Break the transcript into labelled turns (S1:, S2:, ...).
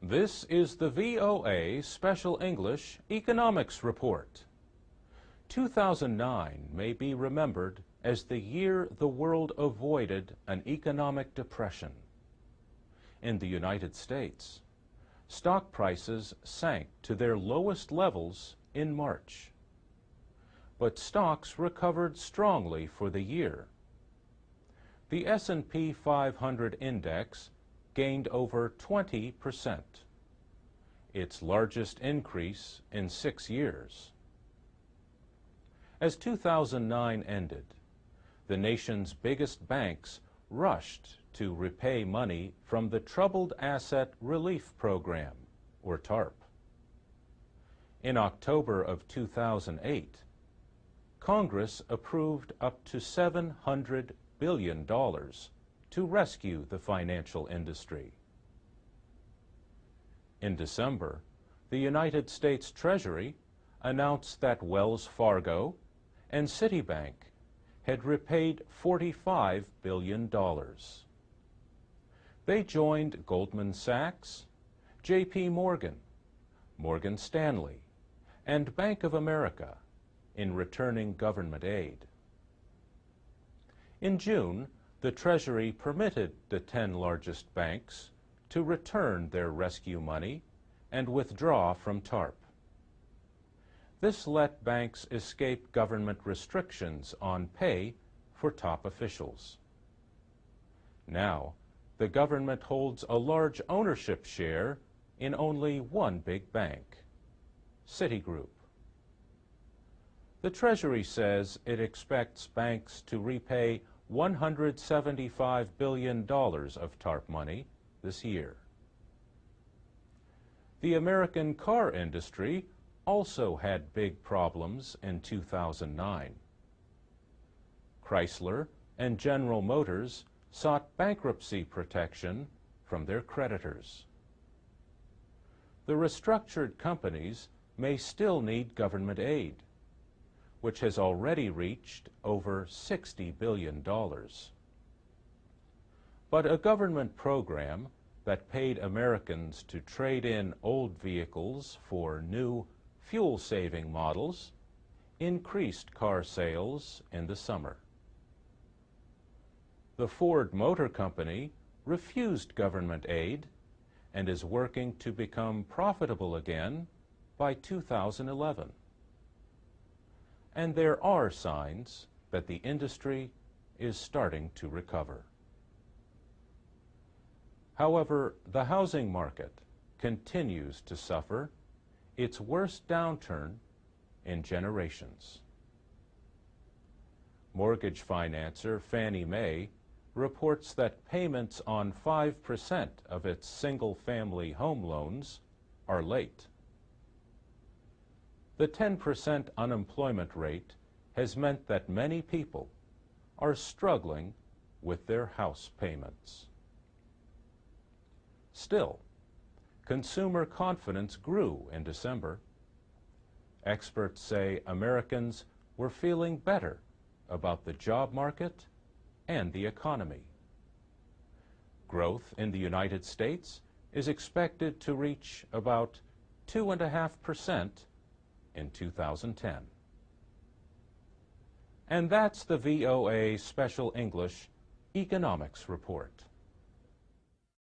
S1: This is the VOA Special English Economics Report. 2009 may be remembered as the year the world avoided an economic depression. In the United States, stock prices sank to their lowest levels in March. But stocks recovered strongly for the year. The S&P 500 index gained over 20%, its largest increase in 6 years. As 2009 ended, the nation's biggest banks rushed to repay money from the Troubled Asset Relief Program, or TARP. In October of 2008, Congress approved up to $700 billion to rescue the financial industry. In December, the United States Treasury announced that Wells Fargo and Citibank had repaid $45 billion. They joined Goldman Sachs, J.P. Morgan, Morgan Stanley, and Bank of America in returning government aid. In June, the Treasury permitted the 10 largest banks to return their rescue money and withdraw from TARP. This let banks escape government restrictions on pay for top officials. Now, the government holds a large ownership share in only one big bank, Citigroup. The Treasury says it expects banks to repay $175 billion of TARP money this year. The American car industry also had big problems in 2009. Chrysler and General Motors sought bankruptcy protection from their creditors. The restructured companies may still need government aid, which has already reached over $60 billion. But a government program that paid Americans to trade in old vehicles for new fuel-saving models increased car sales in the summer. The Ford Motor Company refused government aid and is working to become profitable again by 2011. And there are signs that the industry is starting to recover. However, the housing market continues to suffer its worst downturn in generations. Mortgage financer Fannie Mae reports that payments on 5% of its single-family home loans are late. The 10% unemployment rate has meant that many people are struggling with their house payments. Still, consumer confidence grew in December. Experts say Americans were feeling better about the job market and the economy. Growth in the United States is expected to reach about 2.5% in 2010. And that's the VOA Special English Economics Report.